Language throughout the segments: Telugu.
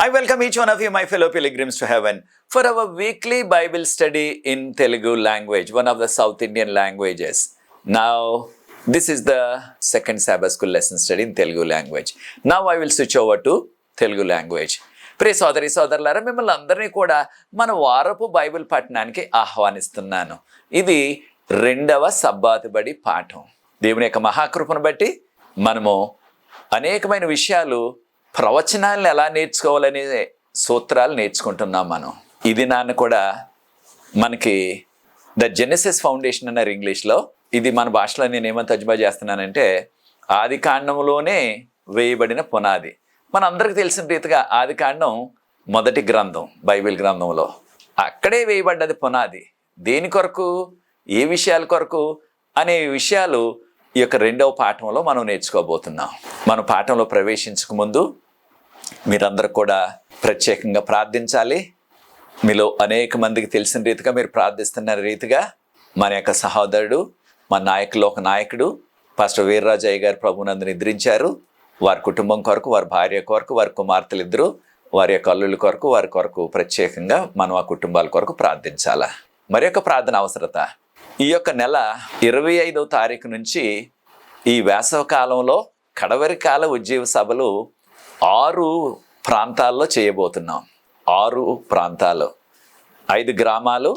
I welcome each one of you, my fellow pilgrims to heaven, for our weekly Bible study in Telugu language, one of the South Indian languages. Now, this is the second Sabbath school lesson study in Telugu language. Now, I will switch over to Telugu language. ప్రియ సోదరి సోదరులారా, మిమ్మల్ని అందరినీ కూడా మన వారపు బైబిల్ పఠనానికి ఆహ్వానిస్తున్నాను. ఇది రెండవ సబ్బాతు బడి పాఠం. దేవుని యొక్క మహాకృపను బట్టి మనము అనేకమైన విషయాలు, ప్రవచనాలను ఎలా నేర్చుకోవాలనే సూత్రాలు నేర్చుకుంటున్నాం మనం. ఇది నాన్న కూడా మనకి ద జెనెసిస్ ఫౌండేషన్ అన్నారు ఇంగ్లీష్లో. ఇది మన భాషలో నేను ఏమని తర్జుమా చేస్తున్నానంటే ఆది కాండంలోనే వేయబడిన పునాది. మన అందరికి తెలిసిన రీతిగా ఆది కాండం మొదటి గ్రంథం బైబిల్ గ్రంథంలో, అక్కడే వేయబడ్డది పునాది. దేని కొరకు, ఏ విషయాల కొరకు అనే విషయాలు ఈ యొక్క రెండవ పాఠంలో మనం నేర్చుకోబోతున్నాం. మన పాఠంలో ప్రవేశించక ముందు మీరందరూ కూడా ప్రత్యేకంగా ప్రార్థించాలి. మీలో అనేక మందికి తెలిసిన రీతిగా మీరు ప్రార్థిస్తున్న రీతిగా మన యొక్క సహోదరుడు, మన నాయకులు, ఒక నాయకుడు పాస్టర్ వీర్రాజయ్య గారు ప్రభునందు నిద్రించారు. వారి కుటుంబం కొరకు, వారి భార్య కొరకు, వారి కుమార్తెలు ఇద్దరు, వారి యొక్క అల్లుల కొరకు, వారి కొరకు ప్రత్యేకంగా మనం ఆ కుటుంబాల కొరకు ప్రార్థించాలా. మరి యొక్క ప్రార్థన అవసరత, ఈ యొక్క నెల 25వ తారీఖు నుంచి ఈ వేసవ కాలంలో కడవరి కాల ఉజ్జీవ సభలు 6 ప్రాంతాల్లో చేయబోతున్నాం. 6 ప్రాంతాలు, 5 గ్రామాలు,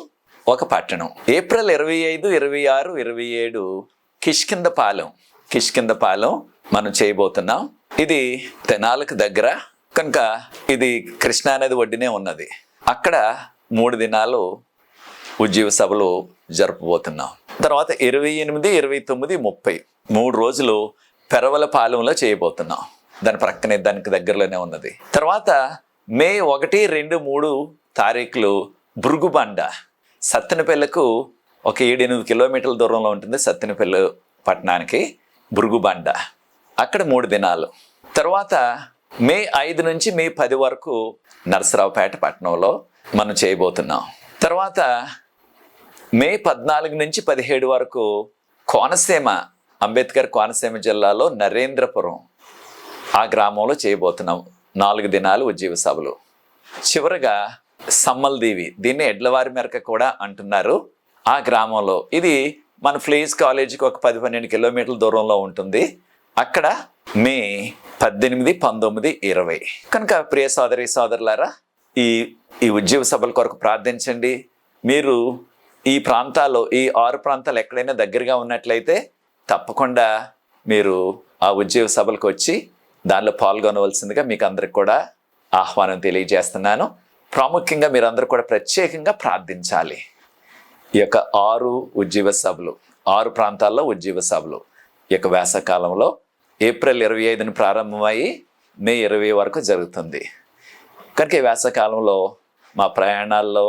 ఒక పట్టణం. ఏప్రిల్ 25, 26, 27 కిష్కిందపాలెం మనం చేయబోతున్నాం. ఇది తెనాలకు దగ్గర కనుక ఇది కృష్ణానది ఒడ్డునే ఉన్నది. అక్కడ 3 దినాలు ఉజ్జీవ సభలు జరుపబోతున్నాం. తర్వాత 28, 29, 30 3 రోజులు పెరవలపాలెంలో చేయబోతున్నాం. దాని ప్రక్కనే, దానికి దగ్గరలోనే ఉన్నది. తర్వాత మే 1, 2, 3 తారీఖులు భృగుబండ, సత్తెనపల్లికు ఒక 7-8 కిలోమీటర్ల దూరంలో ఉంటుంది. సత్తెనపల్లి పట్టణానికి భృగుబండ, అక్కడ 3 దినాలు. తర్వాత మే 5 నుంచి మే 10 వరకు నరసరావుపేట పట్టణంలో మనం చేయబోతున్నాం. తర్వాత మే 14 నుంచి 17 వరకు కోనసీమ, అంబేద్కర్ కోనసీమ జిల్లాలో నరేంద్రపురం ఆ గ్రామంలో చేయబోతున్నాం. 4 దినాలు ఉజ్జీవ సభలు. చివరగా సమ్మల్దీవి, దీన్ని ఎడ్లవారి మెరక కూడా అంటున్నారు, ఆ గ్రామంలో. ఇది మన ఫ్లీజ్ కాలేజీకి ఒక 10-12 కిలోమీటర్ల దూరంలో ఉంటుంది. అక్కడ మే 18, 19, 20 కనుక ప్రియ సోదరి సోదరులారా, ఈ ఉజ్జీవ సభల కొరకు ప్రార్థించండి. మీరు ఈ ప్రాంతాల్లో, ఈ 6 ప్రాంతాలు ఎక్కడైనా దగ్గరగా ఉన్నట్లయితే తప్పకుండా మీరు ఆ ఉజ్జీవ సభలకు వచ్చి దానిలో పాల్గొనవలసిందిగా మీకు అందరికి కూడా ఆహ్వానం తెలియజేస్తున్నాను. ప్రాముఖ్యంగా మీరందరూ కూడా ప్రత్యేకంగా ప్రార్థించాలి. ఈ యొక్క 6 ఉజ్జీవ సభలు, 6 ప్రాంతాల్లో ఉజ్జీవ సభలు ఈ యొక్క వేసవకాలంలో ఏప్రిల్ 25న ప్రారంభమయ్యి మే 20 వరకు జరుగుతుంది. కనుక ఈ వేసవకాలంలో మా ప్రయాణాల్లో,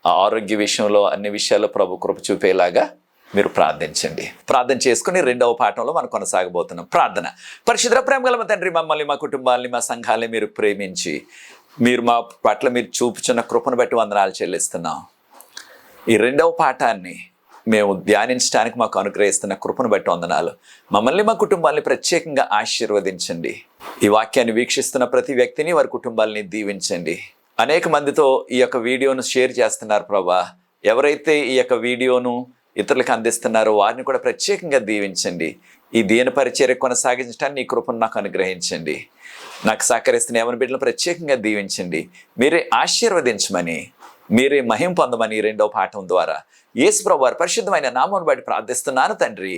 ఆరోగ్య విషయంలో, అన్ని విషయాల్లో ప్రభు కృప చూపేలాగా మీరు ప్రార్థించండి. ప్రార్థన చేసుకుని రెండవ పాఠంలో మనం కొనసాగబోతున్నాం. ప్రార్థన. పరిశుద్ధ ప్రేమ గల మా తండ్రి, మమ్మల్ని, మా కుటుంబాలని, మా సంఘాలని మీరు ప్రేమించి మీరు మా పట్ల మీరు చూపుచున్న కృపను బట్టి వందనాలు చెల్లిస్తున్నాం. ఈ రెండవ పాఠాన్ని మేము ధ్యానించడానికి మాకు అనుగ్రహిస్తున్న కృపను బట్టి వందనాలు. మమ్మల్ని, మా కుటుంబాన్ని ప్రత్యేకంగా ఆశీర్వదించండి. ఈ వాక్యాన్ని వీక్షిస్తున్న ప్రతి వ్యక్తిని, వారి కుటుంబాలని దీవించండి. అనేక మందితో ఈ యొక్క వీడియోను షేర్ చేస్తున్నారు ప్రభా. ఎవరైతే ఈ యొక్క వీడియోను ఇతరులకు అందిస్తున్నారో వారిని కూడా ప్రత్యేకంగా దీవించండి. ఈ దీన పరిచర్య కొనసాగించడానికి నీ కృపను నాకు అనుగ్రహించండి. నాకు సహకరిస్తున్న ఎవరి బిడ్డలను ప్రత్యేకంగా దీవించండి. మీరే ఆశీర్వదించమని, మీరే మహిమ పొందమని రెండవ పాఠం ద్వారా యేసు ప్రభువు వారి పరిశుద్ధమైన నామమును బట్టి ప్రార్థిస్తున్నాను తండ్రి,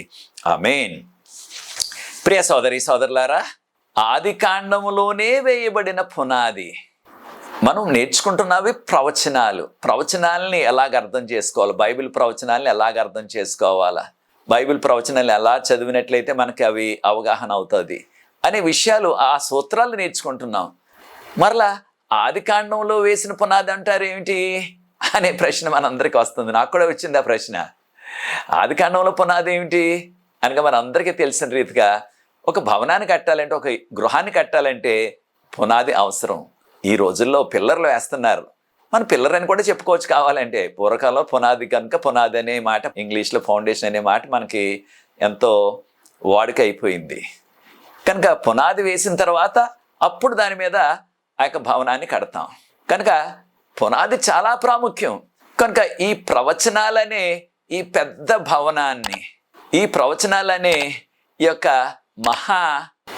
ఆమేన్. ప్రియ సోదరి సోదరులారా, ఆది కాండములోనే వేయబడిన పునాది. మనం నేర్చుకుంటున్నవి ప్రవచనాలని ఎలాగ అర్థం చేసుకోవాలి, బైబిల్ ప్రవచనాలని ఎలాగ అర్థం చేసుకోవాలా, బైబిల్ ప్రవచనాలు ఎలా చదివినట్లయితే మనకి అవి అవగాహన అవుతుంది అనే విషయాలు, ఆ సూత్రాలు నేర్చుకుంటున్నాం. మరలా ఆది కాండంలో వేసిన పునాది అంటారు ఏమిటి అనే ప్రశ్న మనందరికీ వస్తుంది. నాకు కూడా వచ్చింది ఆ ప్రశ్న. ఆది కాండంలో పునాది ఏమిటి అనగా మనందరికీ తెలిసిన రీతిగా ఒక భవనాన్ని కట్టాలంటే, ఒక గృహాన్ని కట్టాలంటే పునాది అవసరం. ఈ రోజుల్లో పిల్లర్లు వేస్తున్నారు. మన పిల్లర్ అని కూడా చెప్పుకోవచ్చు కావాలంటే. పూర్వకాలంలో పునాది కనుక పునాది అనే మాట, ఇంగ్లీష్లో ఫౌండేషన్ అనే మాట మనకి ఎంతో వాడుక అయిపోయింది. కనుక పునాది వేసిన తర్వాత అప్పుడు దాని మీద ఆ యొక్క భవనాన్ని కడతాం. కనుక పునాది చాలా ప్రాముఖ్యం. కనుక ఈ ప్రవచనాలనే ఈ పెద్ద భవనాన్ని, ఈ ప్రవచనాలనే ఈ యొక్క మహా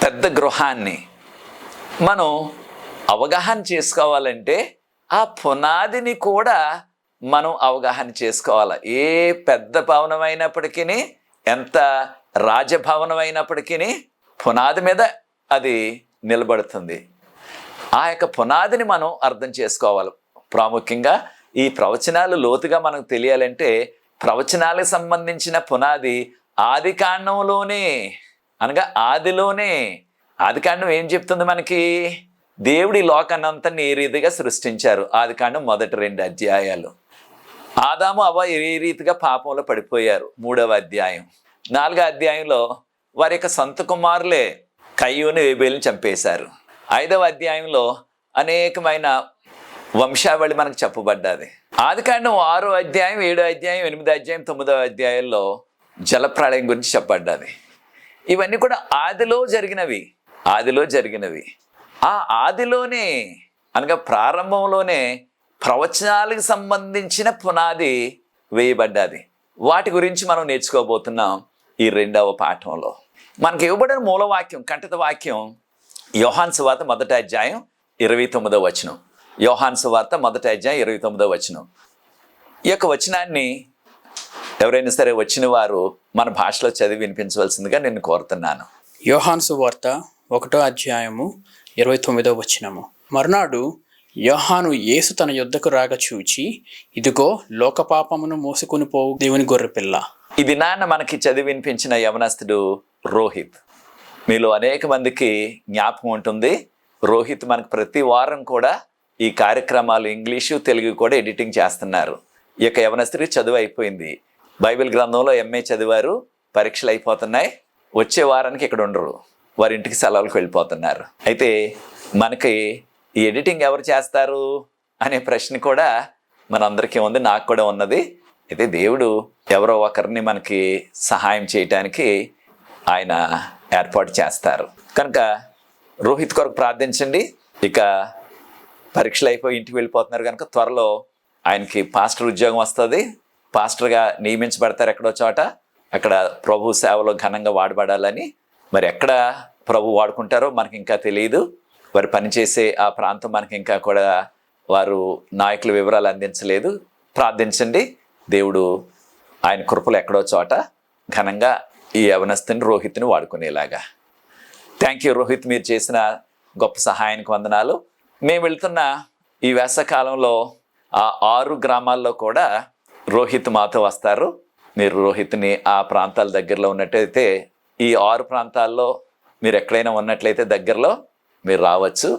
పెద్ద గృహాన్ని మనం అవగాహన చేసుకోవాలంటే ఆ పునాదిని కూడా మనం అవగాహన చేసుకోవాలి. ఏ పెద్ద భవనం అయినప్పటికీ, ఎంత రాజభవనం అయినప్పటికీ పునాది మీద అది నిలబడుతుంది. ఆ యొక్క పునాదిని మనం అర్థం చేసుకోవాలి. ప్రాముఖ్యంగా ఈ ప్రవచనాలు లోతుగా మనకు తెలియాలంటే ప్రవచనాలకు సంబంధించిన పునాది ఆది కాండంలోనే, అనగా ఆదిలోనే. ఆది కాండం ఏం చెప్తుంది మనకి? దేవుడి లోకాన్నంతా ఏ రీతిగా సృష్టించారు. ఆది కాండం మొదటి 2 అధ్యాయాలు. ఆదాము అవ్వ ఏ రీతిగా పాపంలో పడిపోయారు 3వ అధ్యాయం. 4వ అధ్యాయంలో వారి యొక్క సొంత కుమారులే కయ్యూను ఏబేలుని చంపేశారు. 5వ అధ్యాయంలో అనేకమైన వంశావళి మనకు చెప్పబడ్డది. ఆది కాండం 6వ అధ్యాయం, 7వ అధ్యాయం, 8వ అధ్యాయం, 9వ అధ్యాయాల్లో జలప్రళయం గురించి చెప్పబడ్డది. ఇవన్నీ కూడా ఆదిలో జరిగినవి. ఆ ఆదిలోనే, అనగా ప్రారంభంలోనే ప్రవచనాలకు సంబంధించిన పునాది వేయబడ్డది. వాటి గురించి మనం నేర్చుకోబోతున్నాం ఈ 2వ పాఠంలో. మనకి ఇవ్వబడిన మూలవాక్యం, కంఠిత వాక్యం యోహాను సువార్త 1వ అధ్యాయం 29వ వచనం. యోహాను సువార్త 1వ అధ్యాయం 29వ వచనం. ఈ యొక్క వచనాన్ని ఎవరైనా సరే వచ్చిన వారు మన భాషలో చదివి వినిపించవలసిందిగా నేను కోరుతున్నాను. యోహాను సువార్త 1వ అధ్యాయము 29వ వచనము. మరునాడు యోహాను యేసు తన యొద్దకు రాక చూచి, ఇదిగో లోకపాపమును మోసుకొని పోవు దేవుని గొర్రెపిల్ల. ఇది నాన్న మనకి చదివి వినిపించిన యవనస్తుడు రోహిత్. మీలో అనేక మందికి జ్ఞాపకం ఉంటుంది. రోహిత్ మనకు ప్రతి వారం కూడా ఈ కార్యక్రమాలు ఇంగ్లీషు, తెలుగు కూడా ఎడిటింగ్ చేస్తున్నారు. ఈ యొక్క యవనస్తుడికి చదువు అయిపోయింది. బైబిల్ గ్రంథంలో MA చదివారు. పరీక్షలు అయిపోతున్నాయి. వచ్చే వారానికి ఇక్కడ ఉండరు, వారి ఇంటికి సెలవులకు వెళ్ళిపోతున్నారు. అయితే మనకి ఈ ఎడిటింగ్ ఎవరు చేస్తారు అనే ప్రశ్న కూడా మనందరికీ ఉంది, నాకు కూడా ఉన్నది. అయితే దేవుడు ఎవరో ఒకరిని మనకి సహాయం చేయటానికి ఆయన ఏర్పాటు చేస్తారు. కనుక రోహిత్ కొరకు ప్రార్థించండి. ఇక పరీక్షలు అయిపోయి ఇంటికి వెళ్ళిపోతున్నారు కనుక త్వరలో ఆయనకి పాస్టర్ ఉద్యోగం వస్తుంది. పాస్టర్గా నియమించబడతారు ఎక్కడో చోట. అక్కడ ప్రభు సేవలో ఘనంగా వాడబడాలని. మరి ఎక్కడ ప్రభు వాడుకుంటారో మనకి ఇంకా తెలియదు. వారు పనిచేసే ఆ ప్రాంతం మనకి ఇంకా కూడా వారు నాయకుల వివరాలు అందించలేదు. ప్రార్థించండి, దేవుడు ఆయన కృపలు ఎక్కడో చోట ఘనంగా ఈ యవనస్తుని రోహిత్ని వాడుకునేలాగా. థ్యాంక్ యూ రోహిత్, మీరు చేసిన గొప్ప సహాయానికి వందనాలు. మేము వెళ్తున్న ఈ వేసవకాలంలో ఆ 6 గ్రామాల్లో కూడా రోహిత్ మాతో వస్తారు. మీరు రోహిత్ని ఆ ప్రాంతాల దగ్గరలో ఉన్నట్టయితే, ఈ 6 ప్రాంతాల్లో మీరు ఎక్కడైనా ఉన్నట్లయితే దగ్గరలో మీరు రావచ్చు,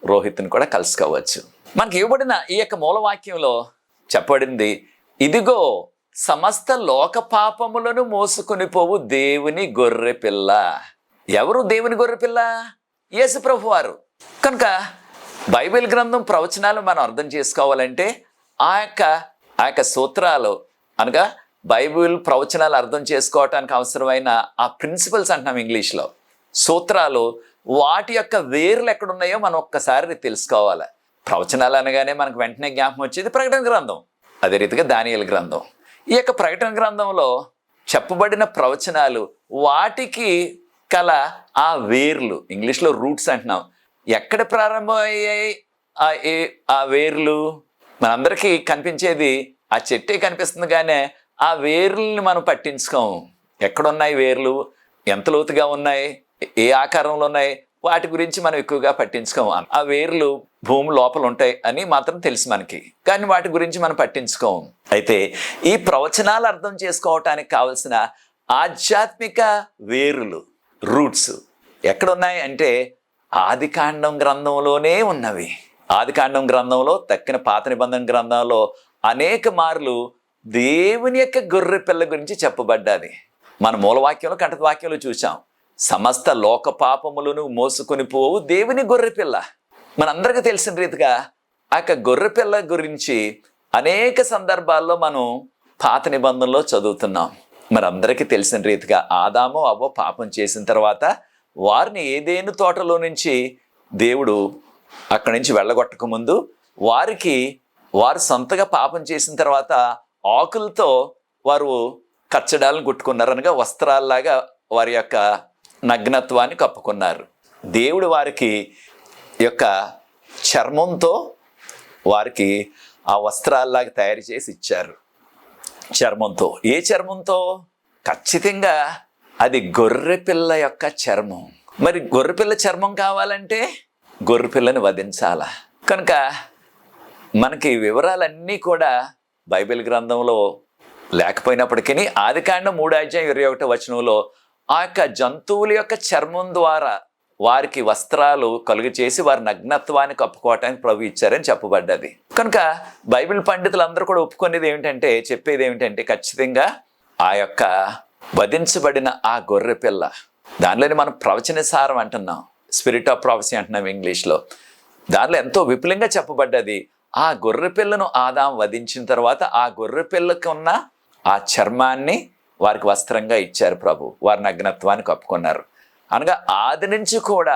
రోహిత్ని కూడా కలుసుకోవచ్చు. మనకి ఇవ్వబడిన ఈ యొక్క మూలవాక్యంలో చెప్పబడింది, ఇదిగో సమస్త లోక పాపములను మోసుకొని పోవు దేవుని గొర్రె పిల్ల. ఎవరు దేవుని గొర్రె పిల్ల? యేసు ప్రభు వారు. కనుక బైబిల్ గ్రంథం ప్రవచనాలు మనం అర్థం చేసుకోవాలంటే ఆ యొక్క సూత్రాలు, అనగా బైబిల్ ప్రవచనాలు అర్థం చేసుకోవటానికి అవసరమైన ఆ ప్రిన్సిపల్స్ అంటున్నాం ఇంగ్లీష్లో, సూత్రాలు, వాటి యొక్క వేర్లు ఎక్కడున్నాయో మనం ఒక్కసారి తెలుసుకోవాలి. ప్రవచనాలు అనగానే మనకు వెంటనే జ్ఞాపకం వచ్చేది ప్రకటన గ్రంథం, అదే రీతిగా దానియేలు గ్రంథం. ఈ యొక్క ప్రకటన గ్రంథంలో చెప్పబడిన ప్రవచనాలు, వాటికి కల ఆ వేర్లు, ఇంగ్లీష్లో రూట్స్ అంటున్నాం, ఎక్కడ ప్రారంభమయ్యాయి ఆ వేర్లు? మనందరికీ కనిపించేది ఆ చెట్టే కనిపిస్తుంది, కానీ ఆ వేర్లని మనం పట్టించుకోము. ఎక్కడున్నాయి వేర్లు, ఎంత లోతుగా ఉన్నాయి, ఏ ఆకారంలో ఉన్నాయి, వాటి గురించి మనం ఎక్కువగా పట్టించుకోము. ఆ వేర్లు భూమి లోపల ఉంటాయి అని మాత్రం తెలుసు మనకి, కానీ వాటి గురించి మనం పట్టించుకోము. అయితే ఈ ప్రవచనాలు అర్థం చేసుకోవటానికి కావలసిన ఆధ్యాత్మిక వేర్లు, రూట్స్ ఎక్కడున్నాయి అంటే ఆది కాండం గ్రంథంలోనే ఉన్నవి. ఆది కాండం గ్రంథంలో, తక్కిన పాత నిబంధన గ్రంథంలో అనేక మార్లు దేవుని యొక్క గొర్రె పిల్ల గురించి చెప్పబడ్డది. మన మూలవాక్యంలో, కంఠత వాక్యంలో చూసాం, సమస్త లోక పాపములను మోసుకొని పోవు దేవుని గొర్రె పిల్ల. మనందరికీ తెలిసిన రీతిగా ఆ యొక్క గొర్రె పిల్ల గురించి అనేక సందర్భాల్లో మనం పాత నిబంధనలో చదువుతున్నాం. మనందరికీ తెలిసిన రీతిగా ఆదాము అవ్వ పాపం చేసిన తర్వాత వారిని ఏదేను తోటలో నుంచి దేవుడు అక్కడి నుంచి వెళ్ళగొట్టక ముందు వారు సొంతగా పాపం చేసిన తర్వాత ఆకులతో వారు కచ్చడాలను కుట్టుకున్నారు, అనగా వస్త్రాల్లాగా వారి యొక్క నగ్నత్వాన్ని కప్పుకున్నారు. దేవుడు వారికి యొక్క చర్మంతో వారికి ఆ వస్త్రాల్లాగా తయారు చేసి ఇచ్చారు. చర్మంతో, ఏ చర్మంతో? ఖచ్చితంగా అది గొర్రెపిల్ల యొక్క చర్మం. మరి గొర్రెపిల్ల చర్మం కావాలంటే గొర్రెపిల్లని వధించాల. కనుక మనకి వివరాలన్నీ కూడా బైబిల్ గ్రంథంలో లేకపోయినప్పటికీ ఆదికాండం 3:21 ఆ యొక్క జంతువుల యొక్క చర్మం ద్వారా వారికి వస్త్రాలు కలుగు చేసి వారి నగ్నత్వాన్ని కప్పుకోవటానికి ప్రభు ఇచ్చారని చెప్పబడ్డది. కనుక బైబిల్ పండితులందరూ కూడా చెప్పేది ఏమిటంటే ఖచ్చితంగా ఆ యొక్క వధించబడిన ఆ గొర్రె పిల్ల, దానిలోని మనం ప్రవచన సారం అంటున్నాం, స్పిరిట్ ఆఫ్ ప్రాఫెసీ అంటున్నాం ఇంగ్లీష్లో. దానిలో ఎంతో విపులంగా చెప్పబడ్డది. ఆ గొర్రె పిల్లను ఆదాం వధించిన తర్వాత ఆ గొర్రె పిల్లకు ఉన్న ఆ చర్మాన్ని వారికి వస్త్రంగా ఇచ్చారు ప్రభు. వారి నగ్నత్వాన్ని కప్పుకున్నారు. అనగా ఆది నుంచి కూడా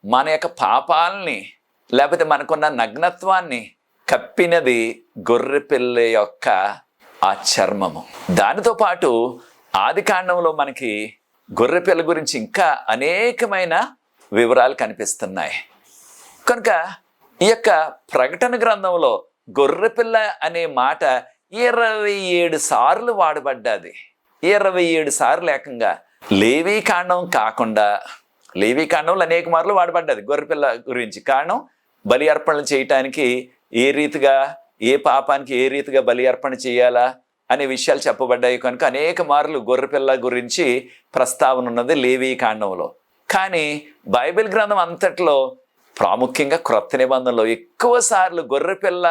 మన యొక్క పాపాలని లేకపోతే మనకున్న నగ్నత్వాన్ని కప్పినది గొర్రె పిల్ల యొక్క ఆ చర్మము. దానితో పాటు ఆది కాండంలో మనకి గొర్రె పిల్ల గురించి ఇంకా అనేకమైన వివరాలు కనిపిస్తున్నాయి. కనుక ఈ యొక్క ప్రకటన గ్రంథంలో గొర్రెపిల్ల అనే మాట 27 సార్లు వాడబడ్డది. 27 సార్లు ఏకంగా. లేవీ కాండం కాకుండా, లేవీ కాండంలో అనేక మార్లు వాడబడ్డది గొర్రెపిల్ల గురించి. కారణం, బలి అర్పణలు చేయటానికి ఏ రీతిగా, ఏ పాపానికి ఏ రీతిగా బలి అర్పణ చేయాలా అనే విషయాలు చెప్పబడ్డాయి. కనుక అనేక మార్లు గొర్రెపిల్ల గురించి ప్రస్తావన ఉన్నది లేవీ కాండంలో. కానీ బైబిల్ గ్రంథం అంతట్లో ప్రాముఖ్యంగా క్రొత్త నిబంధనలో ఎక్కువ సార్లు గొర్రెపిల్ల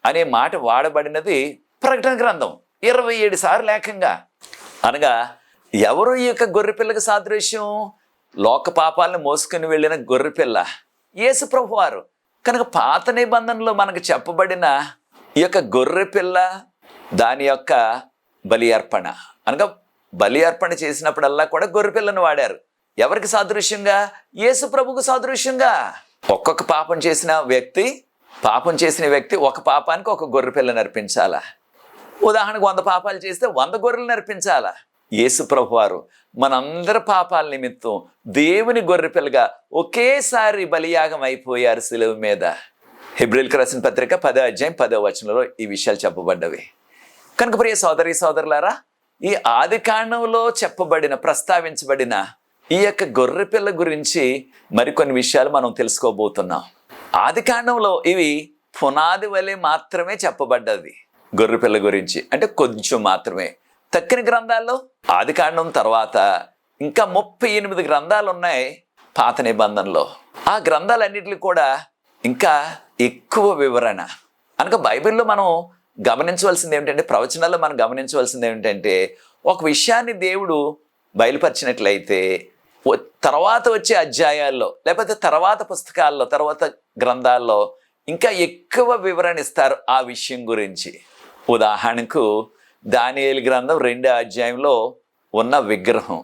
అనే మాట వాడబడినది ప్రకటన గ్రంథం. 27 సార్లు ఏకంగా. అనగా ఎవరు ఈ యొక్క గొర్రెపిల్లకి సాదృశ్యం? లోక పాపాలను మోసుకుని వెళ్ళిన గొర్రెపిల్ల యేసు ప్రభు వారు. కనుక పాత నిబంధనలో మనకు చెప్పబడిన ఈ యొక్క గొర్రెపిల్ల, దాని యొక్క బలి అర్పణ, అనగా బలి అర్పణ చేసినప్పుడల్లా కూడా గొర్రెపిల్లను వాడారు. ఎవరికి సాదృశ్యంగా? యేసు ప్రభుకు సాదృశ్యంగా. ఒక్కొక్క పాపం చేసిన వ్యక్తి ఒక పాపానికి ఒక గొర్రెపిల్లని అర్పించాలా. ఉదాహరణకు 100 పాపాలు చేస్తే 100 గొర్రెలను అర్పించాలా. యేసు ప్రభు వారు మనందరి పాపాల నిమిత్తం దేవుని గొర్రెపిల్లగా ఒకేసారి బలియాగం అయిపోయారు శిలువ మీద. హెబ్రీయులకు రాసిన పత్రిక 10:10 ఈ విషయాలు చెప్పబడ్డవి. కనుక ప్రియ సోదరి సోదరులారా, ఈ ఆది కాండంలో ప్రస్తావించబడిన ఈ యొక్క గొర్రెపిల్ల గురించి మరికొన్ని విషయాలు మనం తెలుసుకోబోతున్నాం. ఆది కాండంలో ఇవి పునాది వలె మాత్రమే చెప్పబడ్డది గొర్రెపిల్ల గురించి, అంటే కొంచెం మాత్రమే. తక్కిన గ్రంథాల్లో ఆది కాండం తర్వాత ఇంకా 38 గ్రంథాలు ఉన్నాయి పాత నిబంధనలో. ఆ గ్రంథాలన్నిటికీ కూడా ఇంకా ఎక్కువ వివరణ. అనగా బైబిల్లో మనం గమనించవలసింది ఏమిటంటే, ప్రవచనాల్లో మనం గమనించవలసింది ఏమిటంటే, ఒక విషయాన్ని దేవుడు బయలుపరిచినట్లయితే తర్వాత వచ్చే అధ్యాయాల్లో లేకపోతే తర్వాత పుస్తకాల్లో, తర్వాత గ్రంథాల్లో ఇంకా ఎక్కువ వివరణ ఇస్తారు ఆ విషయం గురించి. ఉదాహరణకు దానియేలు గ్రంథం 2వ అధ్యాయంలో ఉన్న విగ్రహం,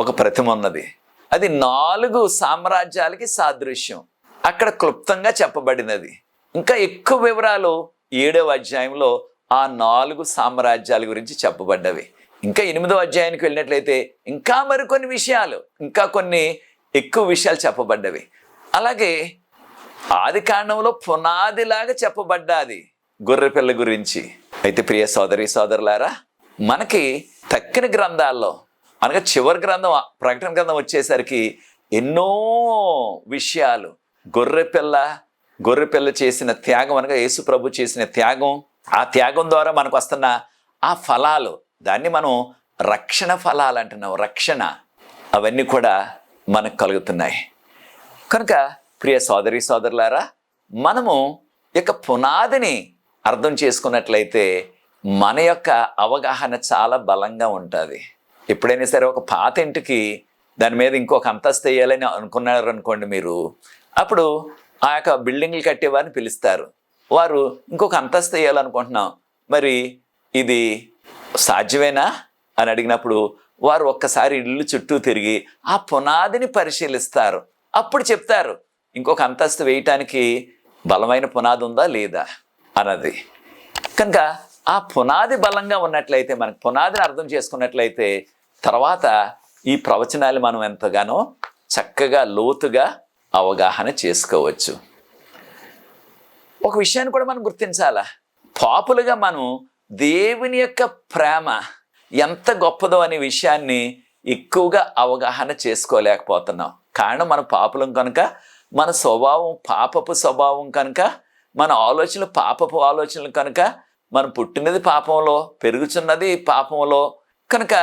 ఒక ప్రతిమ ఉన్నది. అది 4 సామ్రాజ్యాలకి సాదృశ్యం. అక్కడ క్లుప్తంగా చెప్పబడినది. ఇంకా ఎక్కువ వివరాలు 7వ అధ్యాయంలో ఆ 4 సామ్రాజ్యాల గురించి చెప్పబడ్డవి. ఇంకా 8వ అధ్యాయానికి వెళ్ళినట్లయితే ఇంకా మరికొన్ని విషయాలు, ఇంకా కొన్ని ఎక్కువ విషయాలు చెప్పబడ్డవి. అలాగే ఆది కాండంలో పునాదిలాగా చెప్పబడ్డాది గొర్రెపిల్ల గురించి. అయితే ప్రియ సోదరి సోదరులారా, మనకి తక్కిన గ్రంథాల్లో, అనగా చివరి గ్రంథం ప్రకటన గ్రంథం వచ్చేసరికి ఎన్నో విషయాలు గొర్రెపిల్ల చేసిన త్యాగం, అనగా యేసు ప్రభు చేసిన త్యాగం, ఆ త్యాగం ద్వారా మనకు వస్తున్న ఆ ఫలాలు, దాన్ని మనం రక్షణ ఫలాలు అంటున్నాం. రక్షణ, అవన్నీ కూడా మనకు కలుగుతున్నాయి. కనుక ప్రియ సోదరి సోదరులారా, మనము యొక్క పునాదిని అర్థం చేసుకున్నట్లయితే మన యొక్క అవగాహన చాలా బలంగా ఉంటుంది. ఎప్పుడైనా సరే ఒక పాత ఇంటికి దాని మీద ఇంకొక అంతస్తు వేయాలని అనుకున్నారు అనుకోండి మీరు, అప్పుడు ఆ యొక్క బిల్డింగ్లు కట్టేవారిని పిలుస్తారు. వారు ఇంకొక అంతస్తు వేయాలనుకుంటున్నాం, మరి ఇది సాధ్యమేనా అని అడిగినప్పుడు వారు ఒక్కసారి ఇల్లు చుట్టూ తిరిగి ఆ పునాదిని పరిశీలిస్తారు. అప్పుడు చెప్తారు, ఇంకొక అంతస్తు వేయటానికి బలమైన పునాది ఉందా లేదా అన్నది. కనుక ఆ పునాది బలంగా ఉన్నట్లయితే, మనకు పునాదిని అర్థం చేసుకున్నట్లయితే తర్వాత ఈ ప్రవచనాలు మనం ఎంతగానో చక్కగా లోతుగా అవగాహన చేసుకోవచ్చు. ఒక విషయాన్ని కూడా మనం గుర్తించాలా, పాపులుగా మనం దేవుని యొక్క ప్రేమ ఎంత గొప్పదో అనే విషయాన్ని ఎక్కువగా అవగాహన చేసుకోలేకపోతున్నాం. కారణం మన పాపులం కనుక, మన స్వభావం పాపపు స్వభావం కనుక, మన ఆలోచనలు పాపపు ఆలోచనలు కనుక, మనం పుట్టినది పాపంలో, పెరుగుతున్నది పాపంలో కనుక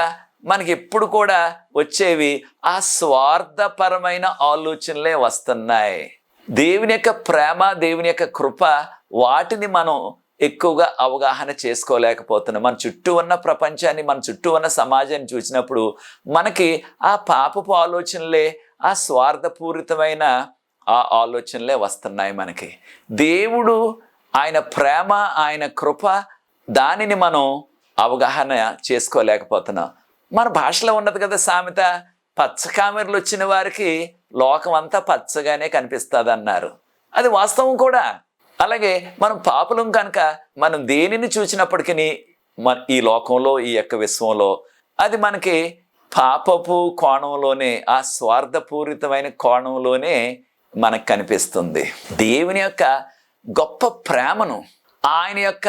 మనకి ఎప్పుడు కూడా వచ్చేవి ఆ స్వార్థపరమైన ఆలోచనలే వస్తున్నాయి. దేవుని యొక్క ప్రేమ, దేవుని యొక్క కృప, వాటిని మనం ఎక్కువగా అవగాహన చేసుకోలేకపోతున్నాం. మన చుట్టూ ఉన్న ప్రపంచాన్ని, మన చుట్టూ ఉన్న సమాజాన్ని చూసినప్పుడు మనకి ఆ పాపపు ఆలోచనలే, ఆ స్వార్థపూరితమైన ఆ ఆలోచనలే వస్తున్నాయి మనకి. దేవుడు ఆయన ప్రేమ, ఆయన కృప, దానిని మనం అవగాహన చేసుకోలేకపోతున్నాం. మన భాషలో ఉన్నది కదా సామెత, పచ్చ కామెర్లు వచ్చిన వారికి లోకం అంతా పచ్చగానే కనిపిస్తుంది అన్నారు. అది వాస్తవం కూడా. అలాగే మనం పాపులం కనుక మనం దేనిని చూసినప్పటికీ ఈ లోకంలో, ఈ యొక్క విశ్వంలో అది మనకి పాపపు కోణంలోనే, ఆ స్వార్థపూరితమైన కోణంలోనే మనకు కనిపిస్తుంది. దేవుని యొక్క గొప్ప ప్రేమను, ఆయన యొక్క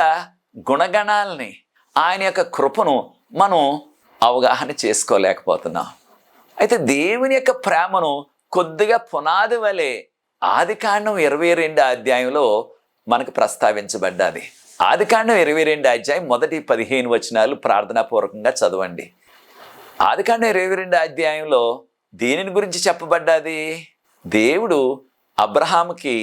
గుణగణాలని, ఆయన యొక్క కృపను మనం అవగాహన చేసుకోలేకపోతున్నాం. అయితే దేవుని యొక్క ప్రేమను కొద్దిగా పునాది వలె ఆదికాండం 22 అధ్యాయంలో మనకు ప్రస్తావించబడ్డది. ఆదికాండం 22 అధ్యాయం మొదటి 15 వచనాలు ప్రార్థనాపూర్వకంగా చదవండి. ఆదికాండం 22 అధ్యాయంలో దేనిని గురించి చెప్పబడ్డది? దేవుడు అబ్రహాముకి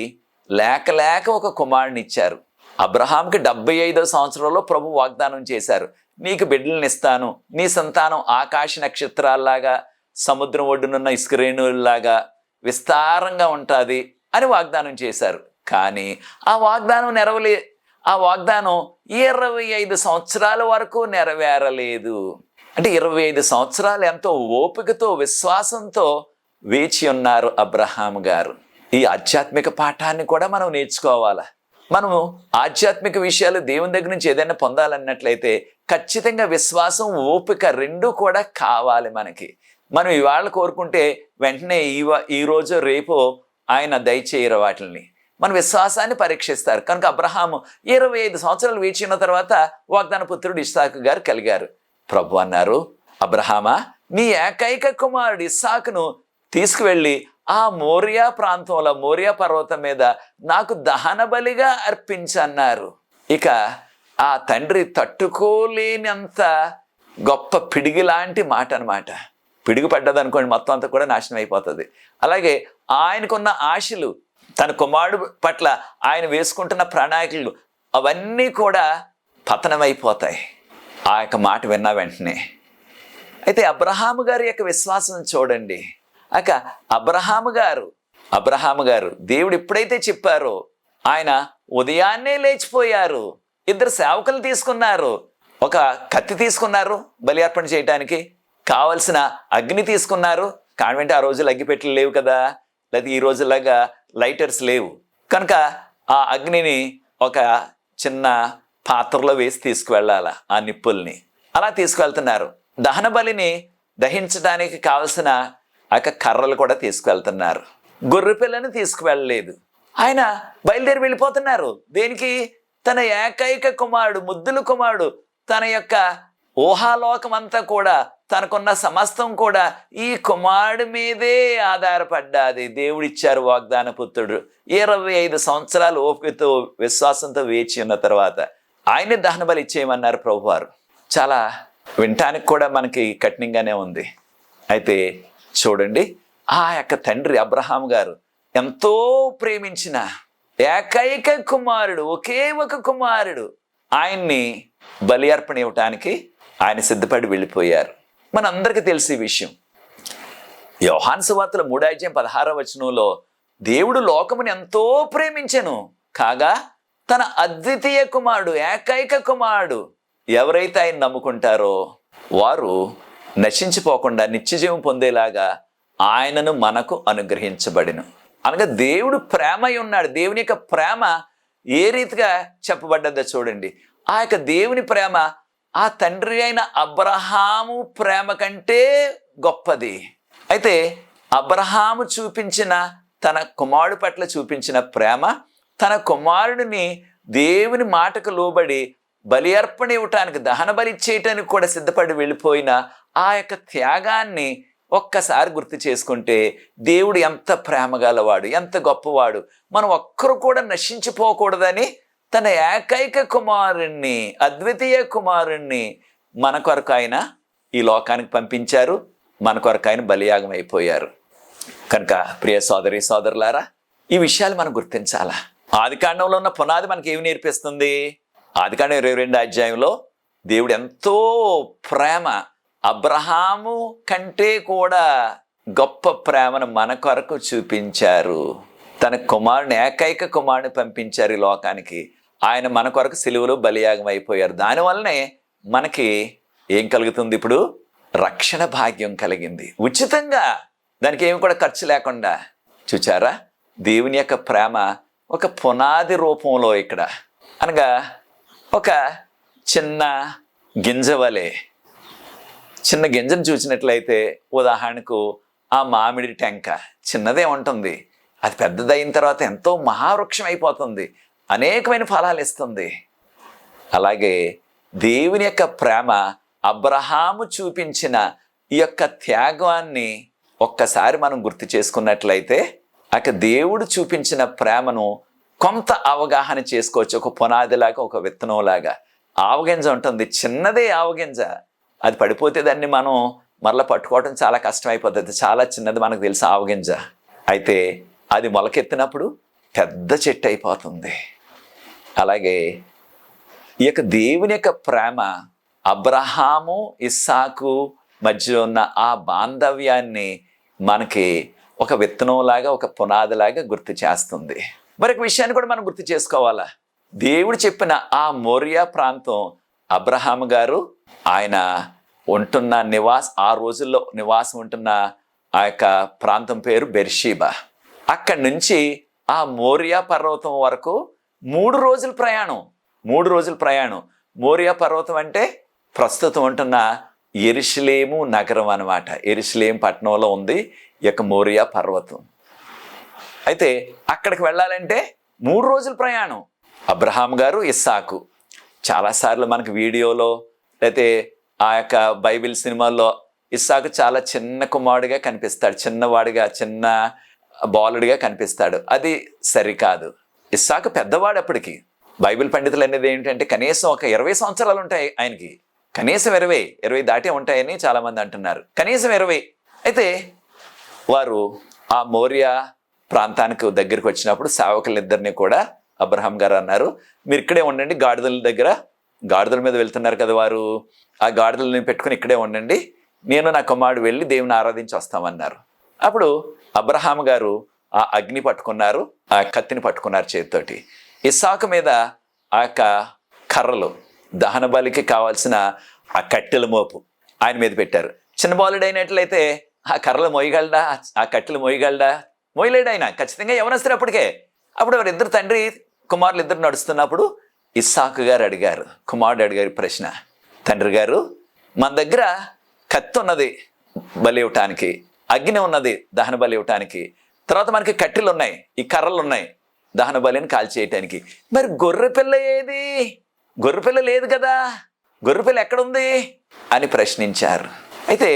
లేక ఒక కుమారుని ఇచ్చారు. అబ్రహాంకి 75వ సంవత్సరంలో ప్రభు వాగ్దానం చేశారు, నీకు బిడ్డలను ఇస్తాను, నీ సంతానం ఆకాశ నక్షత్రాల్లాగా, సముద్రం ఒడ్డునున్న ఇసుక రేణువుల్లాగా విస్తారంగా ఉంటుంది అని వాగ్దానం చేశారు. కానీ ఆ వాగ్దానం ఆ వాగ్దానం 25 సంవత్సరాల వరకు నెరవేరలేదు. అంటే 25 సంవత్సరాలు ఎంతో ఓపికతో, విశ్వాసంతో వేచి ఉన్నారు అబ్రహాం గారు. ఈ ఆధ్యాత్మిక పాఠాన్ని కూడా మనం నేర్చుకోవాలా. మనము ఆధ్యాత్మిక విషయాలు దేవుని దగ్గర నుంచి ఏదైనా పొందాలన్నట్లయితే ఖచ్చితంగా విశ్వాసం, ఓపిక రెండూ కూడా కావాలి మనకి. మనం ఇవాళ కోరుకుంటే వెంటనే ఈ రోజు రేపు ఆయన దయచేయరు వాటిని. మన విశ్వాసాన్ని పరీక్షిస్తారు. కనుక అబ్రహాము 25 సంవత్సరాలు వేచి ఉన్న తర్వాత వాగ్దాన పుత్రుడు ఇస్సాకు గారు కలిగారు. ప్రభు అన్నారు, అబ్రహామా, నీ ఏకైక కుమారుడు ఇస్సాకును తీసుకువెళ్ళి ఆ మోరియా ప్రాంతంలో, మోరియా పర్వతం మీద నాకు దహన బలిగా అర్పించన్నారు. ఇక ఆ తండ్రి తట్టుకోలేనంత గొప్ప పిడిగి లాంటి మాట అన్నమాట. పిడుగు పడ్డది అనుకోండి, మొత్తం అంతా కూడా నాశనం అయిపోతుంది. అలాగే ఆయనకున్న ఆశలు, తన కుమారుడు పట్ల ఆయన వేసుకుంటున్న ప్రణాళికలు అవన్నీ కూడా పతనమైపోతాయి ఆ యొక్క మాట విన్న వెంటనే. అయితే అబ్రహాము గారి యొక్క విశ్వాసం చూడండి. అబ్రహాము గారు దేవుడు ఎప్పుడైతే చెప్పారో ఆయన ఉదయాన్నే లేచిపోయారు. 2 సేవకులు తీసుకున్నారు. ఒక కత్తి తీసుకున్నారు బలి అర్పణ చేయడానికి, కావలసిన అగ్ని తీసుకున్నారు. కాన్వెంట్ ఆ రోజులు అగ్గిపెట్టెలు లేవు కదా, లేదా ఈ రోజులాగా లైటర్స్ లేవు కనుక ఆ అగ్నిని ఒక చిన్న పాత్రలో వేసి తీసుకువెళ్ళాల ఆ నిప్పుల్ని. అలా తీసుకువెళ్తున్నారు. దహన బలిని దహించడానికి కావలసిన కర్రలు కూడా తీసుకువెళ్తున్నారు. గొర్రె పిల్లని తీసుకువెళ్ళలేదు. ఆయన బయలుదేరి వెళ్ళిపోతున్నారు. దేనికి? తన ఏకైక కుమారుడు, ముద్దుల కుమారుడు, తన యొక్క ఊహాలోకం అంతా కూడా, తనకున్న సమస్తం కూడా ఈ కుమారుడి మీదే ఆధారపడ్డాది. దేవుడిచ్చారు వాగ్దాన పుత్రుడు. 25 సంవత్సరాలు ఓపికతో, విశ్వాసంతో వేచి ఉన్న తర్వాత ఆయనే దహన బలి ఇచ్చేయమన్నారు ప్రభువారు. చాలా వినటానికి కూడా మనకి కఠినంగానే ఉంది. అయితే చూడండి, ఆ యొక్క తండ్రి అబ్రహాం గారు ఎంతో ప్రేమించిన ఏకైక కుమారుడు, ఒకే ఒక కుమారుడు, ఆయన్ని బలి అర్పణ ఇవ్వటానికి ఆయన సిద్ధపడి వెళ్ళిపోయారు. మనందరికీ తెలిసి విషయం. యోహాను సువార్తలో 3:16 వచనంలో దేవుడు లోకముని ఎంతో ప్రేమించెను కాగా తన అద్వితీయ కుమారుడు, ఏకైక కుమారుడు, ఎవరైతే ఆయన నమ్ముకుంటారో వారు నశించిపోకుండా నిత్యజీవం పొందేలాగా ఆయనను మనకు అనుగ్రహించబడిను. అనగా దేవుడు ప్రేమ అయి ఉన్నాడు. దేవుని యొక్క ప్రేమ ఏ రీతిగా చెప్పబడ్డదో చూడండి. ఆ యొక్క దేవుని ప్రేమ ఆ తండ్రి అయిన అబ్రహాము ప్రేమ కంటే గొప్పది. అయితే అబ్రహాము చూపించిన తన కుమారుడు పట్ల చూపించిన ప్రేమ, తన కుమారుడిని దేవుని మాటకు లోబడి బలి అర్పణ ఇవ్వటానికి, దహన బలి చేయటానికి కూడా సిద్ధపడి వెళ్ళిపోయిన ఆ యొక్క త్యాగాన్ని ఒక్కసారి గుర్తు చేసుకుంటే దేవుడు ఎంత ప్రేమ గలవాడు, ఎంత గొప్పవాడు. మనం ఒక్కరు కూడా నశించిపోకూడదని తన ఏకైక కుమారుణ్ణి, అద్వితీయ కుమారుణ్ణి మన కొరకు ఆయన ఈ లోకానికి పంపించారు. మన కొరకు ఆయన బలియాగం అయిపోయారు. కనుక ప్రియ సోదరి సోదరులారా, ఈ విషయాలు మనం గుర్తించాలా. ఆదికాండంలో ఉన్న పునాది మనకి ఏమి నేర్పిస్తుంది? ఆదికాండం 22 అధ్యాయంలో దేవుడు ఎంతో ప్రేమ, అబ్రహాము కంటే కూడా గొప్ప ప్రేమను మన కొరకు చూపించారు. తన కుమారుని, ఏకైక కుమారుని పంపించారు ఈ లోకానికి. ఆయన మన కొరకు సిలువలో బలియాగం అయిపోయారు. దానివల్లనే మనకి ఏం కలుగుతుంది? ఇప్పుడు రక్షణ భాగ్యం కలిగింది ఉచితంగా, దానికి ఏమి కూడా ఖర్చు లేకుండా. చూచారా, దేవుని యొక్క ప్రేమ ఒక పునాది రూపంలో ఇక్కడ, అనగా ఒక చిన్న గింజ వలె. చిన్న గింజను చూసినట్లయితే ఉదాహరణకు ఆ మామిడి టెంక చిన్నదే ఉంటుంది, అది పెద్దదైన తర్వాత ఎంతో మహావృక్షం అయిపోతుంది, అనేకమైన ఫలాలు ఇస్తుంది. అలాగే దేవుని యొక్క ప్రేమ, అబ్రహాము చూపించిన ఈ యొక్క త్యాగాన్ని ఒక్కసారి మనం గుర్తు చేసుకున్నట్లయితే అక దేవుడు చూపించిన ప్రేమను కొంత అవగాహన చేసుకోవచ్చు. ఒక పునాదిలాగా, ఒక విత్తనంలాగా. ఆవగింజ ఉంటుంది, చిన్నదే ఆవగింజ, అది పడిపోతే దాన్ని మనం మరలా పట్టుకోవడం చాలా కష్టం అయిపోతుంది. చాలా చిన్నది, మనకు తెలుసు ఆవగింజ. అయితే అది మొలకెత్తినప్పుడు పెద్ద చెట్టు అయిపోతుంది. అలాగే ఈ యొక్క దేవుని యొక్క ప్రేమ అబ్రహాము ఇస్సాకు మధ్యలో ఉన్న ఆ బాంధవ్యాన్ని మనకి ఒక విత్తనంలాగా, ఒక పునాదిలాగా గుర్తు చేస్తుంది. మరొక విషయాన్ని కూడా మనం గుర్తు చేసుకోవాలా. దేవుడు చెప్పిన ఆ మోరియా ప్రాంతం, అబ్రహాము గారు ఆయన ఉంటున్న ఆ రోజుల్లో నివాసం ఉంటున్న ఆ యొక్క ప్రాంతం పేరు బెర్షీబా. అక్కడి నుంచి ఆ మోరియా పర్వతం వరకు 3 రోజుల ప్రయాణం. 3 రోజుల ప్రయాణం. మోరియా పర్వతం అంటే ప్రస్తుతం ఉంటున్న యెరూషలేము నగరం అన్నమాట. యెరూషలేం పట్టణంలో ఉంది ఈ యొక్క మోరియా పర్వతం. అయితే అక్కడికి వెళ్ళాలంటే 3 రోజుల ప్రయాణం. అబ్రహాం గారు, ఇస్సాకు. చాలాసార్లు మనకు వీడియోలో లేకపోతే ఆ యొక్క బైబిల్ సినిమాల్లో ఇస్సాకు చాలా చిన్న కుమారుడిగా కనిపిస్తాడు, చిన్నవాడిగా, చిన్న బాలుడిగా కనిపిస్తాడు. అది సరికాదు. ఇస్సాకు పెద్దవాడు అప్పటికి. బైబిల్ పండితులు అనేది ఏంటంటే కనీసం ఒక 20 సంవత్సరాలు ఉంటాయి ఆయనకి. కనీసం 20 దాటే ఉంటాయని చాలామంది అంటున్నారు. కనీసం 20. అయితే వారు ఆ మోరియా ప్రాంతానికి దగ్గరికి వచ్చినప్పుడు సేవకులిద్దరిని కూడా అబ్రహాం గారు అన్నారు, మీరు ఇక్కడే ఉండండి, గాడిదల మీద వెళ్తున్నారు కదా వారు, ఆ గాడిదలని పెట్టుకుని ఇక్కడే ఉండండి, నేను నా కుమారుడు వెళ్ళి దేవుని ఆరాధించి వస్తామన్నారు. అప్పుడు అబ్రహాం గారు ఆ అగ్ని పట్టుకున్నారు, ఆ కత్తిని పట్టుకున్నారు చేతితోటి. ఇస్సాకు మీద ఆ యొక్క కర్రలు, దహన బలికి కావాల్సిన ఆ కట్టెల మోపు ఆయన మీద పెట్టారు. చిన్న బాలుడు అయినట్లయితే ఆ కర్రలు మోయగలడా, ఆ కట్టెలు మోయగలడా? మోయలేడు ఆయన. ఖచ్చితంగా యవనస్తుడు అప్పటికే. అప్పుడు వారిద్దరు తండ్రి కుమారులు ఇద్దరు నడుస్తున్నప్పుడు ఇస్సాకు గారు అడిగారు, కుమారుడు అడిగారు ప్రశ్న, తండ్రి గారు మన దగ్గర కత్తి ఉన్నది బలి ఇవ్వటానికి, అగ్ని ఉన్నది దహన బలి ఇవ్వటానికి, తర్వాత మనకి కట్టెలు ఉన్నాయి, ఈ కర్రలు ఉన్నాయి దహన బలిని కాల్చేయటానికి, మరి గొర్రెపిల్ల ఏది? గొర్రెపిల్ల లేదు కదా, గొర్రెపిల్ల ఎక్కడుంది అని ప్రశ్నించారు. అయితే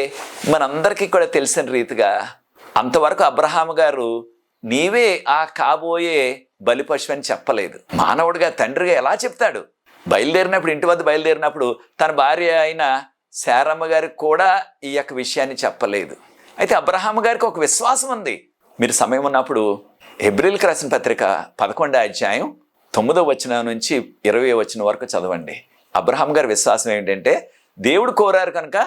మనందరికీ కూడా తెలిసిన రీతిగా అంతవరకు అబ్రహాము గారు నీవే ఆ కాబోయే బలి పశువు అని చెప్పలేదు. మానవుడిగా, తండ్రిగా ఎలా చెప్తాడు? బయలుదేరినప్పుడు, ఇంటి వద్ద బయలుదేరినప్పుడు తన భార్య అయిన శారమ్మ గారికి కూడా ఈ యొక్క విషయాన్ని చెప్పలేదు. అయితే అబ్రహాము గారికి ఒక విశ్వాసం ఉంది. మీరు సమయం ఉన్నప్పుడు హెబ్రీయులకు రాసిన పత్రిక 11వ అధ్యాయం 9వ వచనం నుంచి 20వ వచనం వరకు చదవండి. అబ్రహాం గారి విశ్వాసం ఏంటంటే, దేవుడు కోరారు కనుక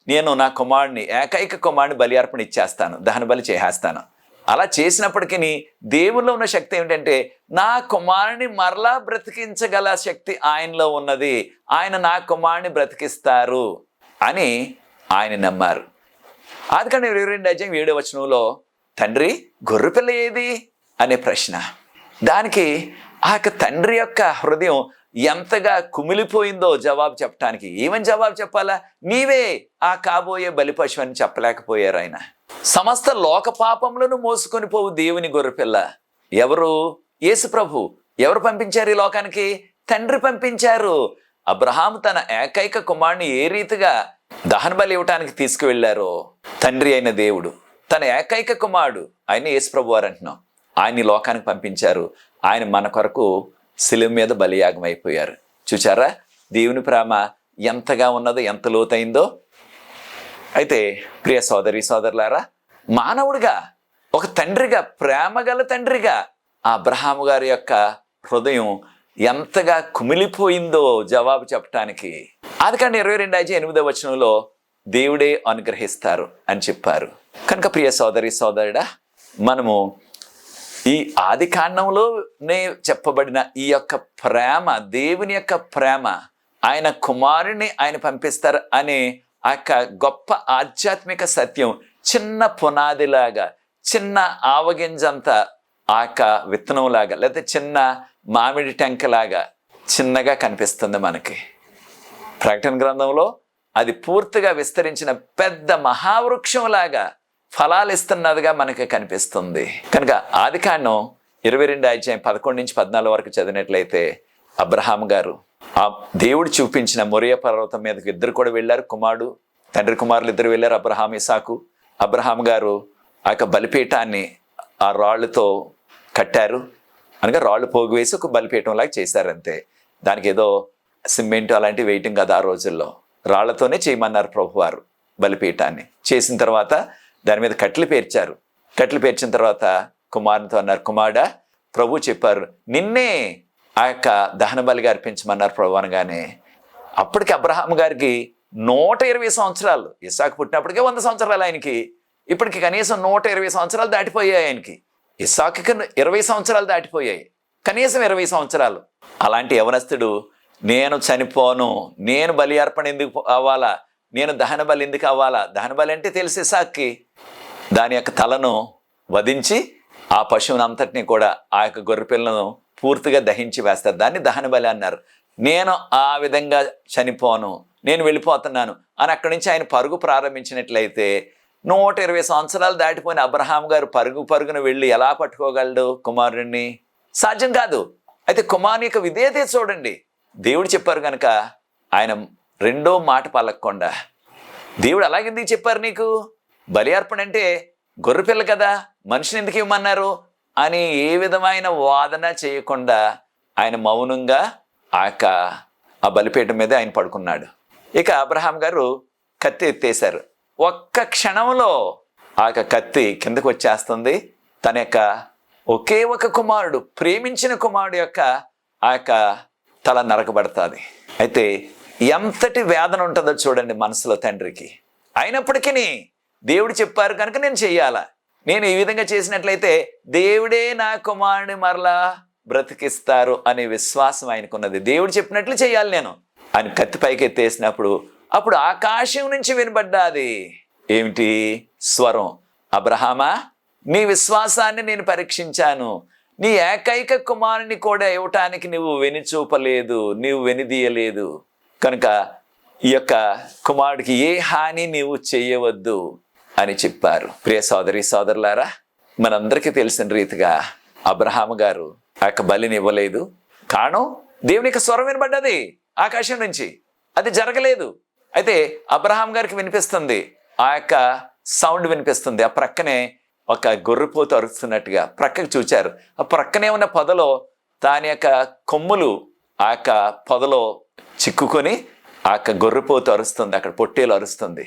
నేను నా కుమారుడిని, ఏకైక కుమారుడిని బలి అర్పణ ఇచ్చేస్తాను, దహన బలి చేసేస్తాను. అలా చేసినప్పటికీ దేవుల్లో ఉన్న శక్తి ఏమిటంటే, నా కుమారుని మరలా బ్రతికించగల శక్తి ఆయనలో ఉన్నది, ఆయన నా కుమారుని బ్రతికిస్తారు అని ఆయన నమ్మారు. ఆదికాండం 22వ అధ్యాయం 7వ వచనంలో తండ్రి గొర్రెపిల్ల ఏది అనే ప్రశ్న. దానికి ఆ యొక్క తండ్రి యొక్క హృదయం ఎంతగా కుమిలిపోయిందో జవాబు చెప్పడానికి. ఏమని జవాబు చెప్పాలా? నీవే ఆ కాబోయే బలిపశువు అని చెప్పలేకపోయారు ఆయన. సమస్త లోక పాపములను మోసుకొని పోవు దేవుని గొర్రెపిల్ల ఎవరు? యేసు ప్రభు. ఎవరు పంపించారు ఈ లోకానికి? తండ్రి పంపించారు. అబ్రహాము తన ఏకైక కుమారుని ఏ రీతిగా దహన బలి ఇవ్వటానికి తీసుకువెళ్లారో, తండ్రి అయిన దేవుడు తన ఏకైక కుమారుడు ఆయన యేసు ప్రభు వారు అంటున్నాం, ఆయన ఈ లోకానికి పంపించారు. ఆయన మన కొరకు శిలువ మీద బలియాగం అయిపోయారు. చూచారా దేవుని ప్రేమ ఎంతగా ఉన్నదో, ఎంత లోతైందో. అయితే ప్రియ సోదరి సోదరులారా, మానవుడిగా ఒక తండ్రిగా, ప్రేమగల తండ్రిగా ఆ అబ్రహాము గారి యొక్క హృదయం ఎంతగా కుమిలిపోయిందో జవాబు చెప్పటానికి. ఆదికాండం 22:8 దేవుడే అనుగ్రహిస్తారు అని చెప్పారు. కనుక ప్రియ సోదరి సోదరుడా, మనము ఈ ఆదికాండంలోనే చెప్పబడిన ఈ యొక్క ప్రేమ, దేవుని యొక్క ప్రేమ, ఆయన కుమారుని ఆయన పంపిస్తారు అనే ఆ యొక్క గొప్ప ఆధ్యాత్మిక సత్యం చిన్న పునాదిలాగా, చిన్న ఆవగింజంత ఆ యొక్క విత్తనంలాగా, లేకపోతే చిన్న మామిడి టెంకలాగా చిన్నగా కనిపిస్తుంది మనకి. ప్రకటన గ్రంథంలో అది పూర్తిగా విస్తరించిన పెద్ద మహావృక్షంలాగా ఫలాలు ఇస్తున్నదిగా మనకి కనిపిస్తుంది. కనుక ఆదికాండం 22:11-14 వరకు చదివినట్లయితే అబ్రహాం గారు ఆ దేవుడు చూపించిన మొరియా పర్వతం మీదకి ఇద్దరు కూడా వెళ్ళారు. తండ్రి కుమారులు ఇద్దరు వెళ్ళారు, అబ్రహాం ఇసాకు. అబ్రహాం గారు ఆ యొక్క బలిపీఠాన్ని ఆ రాళ్లతో కట్టారు. అనగా రాళ్ళు పోగువేసి ఒక బలిపీఠంలాగా చేశారంతే. దానికి ఏదో సిమెంట్ అలాంటివి వేయటం కదా ఆ రోజుల్లో. రాళ్లతోనే చేయమన్నారు ప్రభువారు బలిపీఠాన్ని. చేసిన తర్వాత దాని మీద కట్లు పేర్చారు. కట్లు పేర్చిన తర్వాత కుమారునితో అన్నారు, కుమారుడా, ప్రభు చెప్పారు నిన్నే ఆ యొక్క దహన బలిగా అర్పించమన్నారు ప్రభు అనగానే, అప్పటికి అబ్రహాం గారికి 120 సంవత్సరాలు. ఇస్సాకు పుట్టినప్పటికే 100 సంవత్సరాలు ఆయనకి. ఇప్పటికి కనీసం 120 సంవత్సరాలు దాటిపోయాయి ఆయనకి. ఇస్సాకుకి 20 సంవత్సరాలు దాటిపోయాయి, కనీసం 20 సంవత్సరాలు. అలాంటి యవనస్తుడు నేను చనిపోను, నేను బలి అర్పణ ఎందుకు అవ్వాలా, నేను దహన బలి ఎందుకు అవ్వాలా? దహన బలి అంటే తెలిసి ఇస్సాక్కి దాని యొక్క తలను వధించి ఆ పశువుని అంతటిని కూడా, ఆ యొక్క గొర్రెపిల్లను పూర్తిగా దహించి వేస్తారు. దాన్ని దహన బలి అన్నారు. నేను ఆ విధంగా చనిపోను, నేను వెళ్ళిపోతున్నాను అని అక్కడి నుంచి ఆయన పరుగు ప్రారంభించినట్లయితే 120 సంవత్సరాలు దాటిపోయిన అబ్రహాం గారు పరుగున వెళ్ళి ఎలా పట్టుకోగలడు కుమారుడిని? సాధ్యం కాదు. అయితే కుమారుని యొక్క విధేయత చూడండి. దేవుడు చెప్పారు కనుక ఆయన రెండో మాట పలకకుండా, దేవుడు అలాగెందుకు చెప్పారు నీకు? బలి అర్పణ అంటే గొర్రెపిల్ల కదా, మనిషిని ఎందుకు ఇవ్వమన్నారు అని ఏ విధమైన వాదన చేయకుండా ఆయన మౌనంగా ఆ బలిపీఠం మీద ఆయన పడుకున్నాడు. ఇక అబ్రహాం గారు కత్తి ఎత్తేశారు. ఒక్క క్షణంలో ఆ కత్తి కిందకు వచ్చేస్తుంది. తన యొక్క ఒకే ఒక కుమారుడు, ప్రేమించిన కుమారుడు యొక్క ఆ యొక్క తల నరకబడుతుంది. అయితే ఎంతటి వేదన ఉంటుందో చూడండి మనసులో తండ్రికి. అయినప్పటికీ దేవుడు చెప్పారు కనుక నేను చెయ్యాలా, నేను ఈ విధంగా చేసినట్లయితే దేవుడే నా కుమారుని మరలా బ్రతికిస్తారు అనే విశ్వాసం ఆయనకున్నది. దేవుడు చెప్పినట్లు చేయాలి నేను. ఆయన కత్తి పైకి ఎత్తేసినప్పుడు అప్పుడు ఆకాశం నుంచి వినబడ్డాది ఏమిటి? స్వరం, అబ్రహామా, నీ విశ్వాసాన్ని నేను పరీక్షించాను, నీ ఏకైక కుమారుని కూడా ఇవ్వటానికి నువ్వు వెనిచూపలేదు, నీవు వెనిదీయలేదు, కనుక ఈ యొక్క కుమారుడికి ఏ హాని నీవు చేయవద్దు అని చెప్పారు. ప్రియ సోదరి సోదరులారా, మనందరికీ తెలిసిన రీతిగా అబ్రహాము గారు ఆ యొక్క బలిని ఇవ్వలేదు. కారణం దేవుని యొక్క స్వరం వినబడ్డది ఆకాశం నుంచి, అది జరగలేదు. అయితే అబ్రహాం గారికి వినిపిస్తుంది, ఆ యొక్క సౌండ్ వినిపిస్తుంది. ఆ ప్రక్కనే ఒక గొర్రెపోతు అరుస్తున్నట్టుగా ప్రక్కకు చూచారు. ఆ ప్రక్కనే ఉన్న పొదలో దాని యొక్క కొమ్ములు ఆ యొక్క పొదలో చిక్కుకొని ఆ యొక్క గొర్రెపోతు అరుస్తుంది, అక్కడ పొట్టేలు అరుస్తుంది.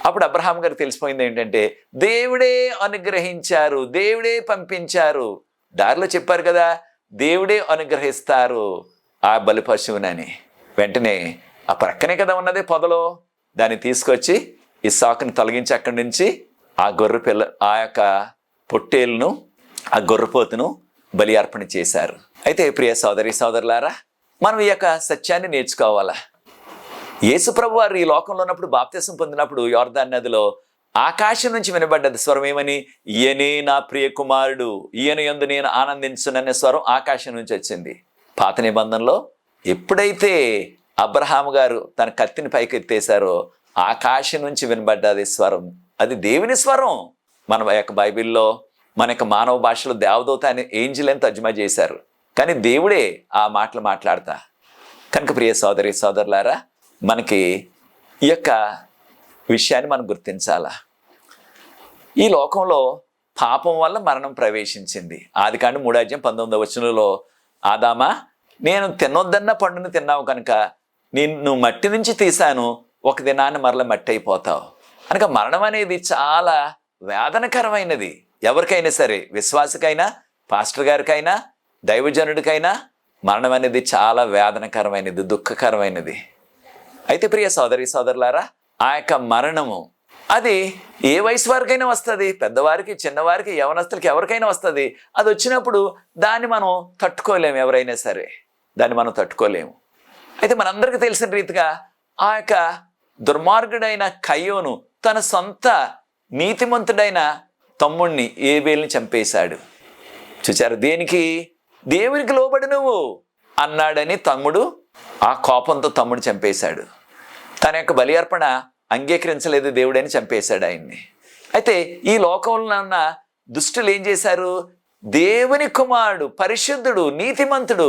అప్పుడు అబ్రహాం గారికి తెలిసిపోయింది ఏంటంటే దేవుడే అనుగ్రహించారు, దేవుడే పంపించారు. దారిలో చెప్పారు కదా దేవుడే అనుగ్రహిస్తారు ఆ బలి పశువునని. వెంటనే ఆ ప్రక్కనే కదా ఉన్నది పొదలో, దాన్ని తీసుకొచ్చి ఇస్సాకుని తొలగించి అక్కడి నుంచి ఆ గొర్రెపిల్ల ఆ యొక్క పొట్టేలును ఆ గొర్రెపోతును బలి అర్పణ చేశారు. అయితే ప్రియ సోదరి సోదరులారా, మనం ఈ యొక్క సత్యాన్ని నేర్చుకోవాలా. యేసు ప్రభు వారు ఈ లోకంలో ఉన్నప్పుడు బాప్తిసం పొందినప్పుడు యోర్దాను నదిలో ఆకాశం నుంచి వినబడ్డది స్వరం. ఏమని? ఈయనే నా ప్రియ కుమారుడు, ఈయన యందు నేను ఆనందించుననే స్వరం ఆకాశం నుంచి వచ్చింది. పాత నిబంధనలో ఎప్పుడైతే అబ్రహాము గారు తన కత్తిని పైకి ఎత్తేసారో ఆకాశం నుంచి వినబడ్డది స్వరం. అది దేవుని స్వరం. మన యొక్క బైబిల్లో మన యొక్క మానవ భాషలో దేవదూత అనే ఏంజిల్ అని తర్జుమా చేశారు, కానీ దేవుడే ఆ మాటలు మాట్లాడతా. కనుక ప్రియ సోదరి సోదరులారా, మనకి ఈ యొక్క విషయాన్ని మనం గుర్తించాలా. ఈ లోకంలో పాపం వల్ల మరణం ప్రవేశించింది. ఆదికాండం 3:19 ఆదామా, నేను తినొద్దన్న పండును తిన్నావు కనుక నిన్ను మట్టి నుంచి తీశాను, ఒక దినాన్ని మరల మట్టి అయిపోతావు. కనుక మరణం అనేది చాలా వేదనకరమైనది. ఎవరికైనా సరే, విశ్వాసకైనా, పాస్టర్ గారికైనా, దైవజనుడికైనా మరణం అనేది చాలా వేదనకరమైనది, దుఃఖకరమైనది. అయితే ప్రియ సోదరి సోదరులారా, ఆ యొక్క మరణము అది ఏ వయసు వారికైనా వస్తుంది, పెద్దవారికి, చిన్నవారికి, యవనస్తులకి, ఎవరికైనా వస్తుంది. అది వచ్చినప్పుడు దాన్ని మనం తట్టుకోలేము. ఎవరైనా సరే దాన్ని మనం తట్టుకోలేము. అయితే మనందరికీ తెలిసిన రీతిగా ఆ యొక్క దుర్మార్గుడైన కయ్యోను తన సొంత నీతిమంతుడైన తమ్ముణ్ణి ఏబేలుని చంపేశాడు. చూచారు? దేనికి? దేవునికి లోబడి నువ్వు అన్నాడని తమ్ముడు ఆ కోపంతో తమ్ముడు చంపేశాడు. తన యొక్క బలి అర్పణ అంగీకరించలేదు దేవుడని చంపేశాడు ఆయన్ని. అయితే ఈ లోకంలో ఉన్న దుష్టులు ఏం చేశారు? దేవుని కుమారుడు, పరిశుద్ధుడు, నీతిమంతుడు,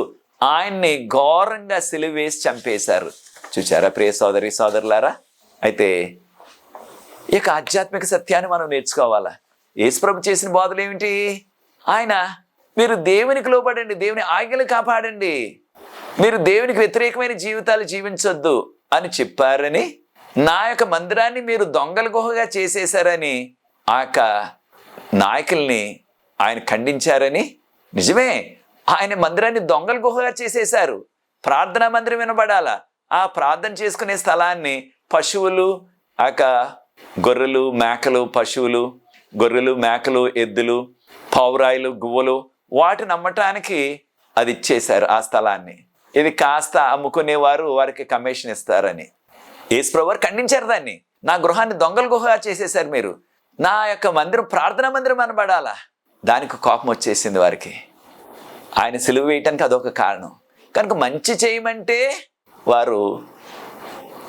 ఆయన్ని ఘోరంగా సిలువేసి చంపేశారు. చూచారా ప్రియ సోదరి సోదరులారా? అయితే ఈ యొక్క ఆధ్యాత్మిక సత్యాన్ని మనం నేర్చుకోవాలా. యేసుప్రభు చేసిన బోధలు ఏమిటి? ఆయన మీరు దేవునికి లోబడండి, దేవుని ఆజ్ఞలు కాపాడండి, మీరు దేవునికి వ్యతిరేకమైన జీవితాలు జీవించొద్దు అని చెప్పారని, నా యొక్క మందిరాన్ని మీరు దొంగల గుహగా చేసేశారని ఆ యొక్క నాయకుల్ని ఆయన ఖండించారని. నిజమే, ఆయన మందిరాన్ని దొంగల గుహగా చేసేశారు. ప్రార్థనా మందిరం వినబడాల, ఆ ప్రార్థన చేసుకునే స్థలాన్ని పశువులు, ఆ యొక్క గొర్రెలు, మేకలు, పశువులు, గొర్రెలు, మేకలు, ఎద్దులు, పావురాయిలు, గువ్వలు, వాటిని అమ్మటానికి అది ఇచ్చేశారు ఆ స్థలాన్ని. ఇది కాస్త అమ్ముకునేవారు వారికి కమిషన్ ఇస్తారని యేసుప్రభు వారు ఖండించారు దాన్ని. నా గృహాన్ని దొంగల గుహగా చేసేశారు మీరు, నా యొక్క మందిరం ప్రార్థనా మందిరం అనబడాలా. దానికి కోపం వచ్చేసింది వారికి. ఆయన సిలువ వేయటానికి అదొక కారణం. కనుక మంచి చేయమంటే వారు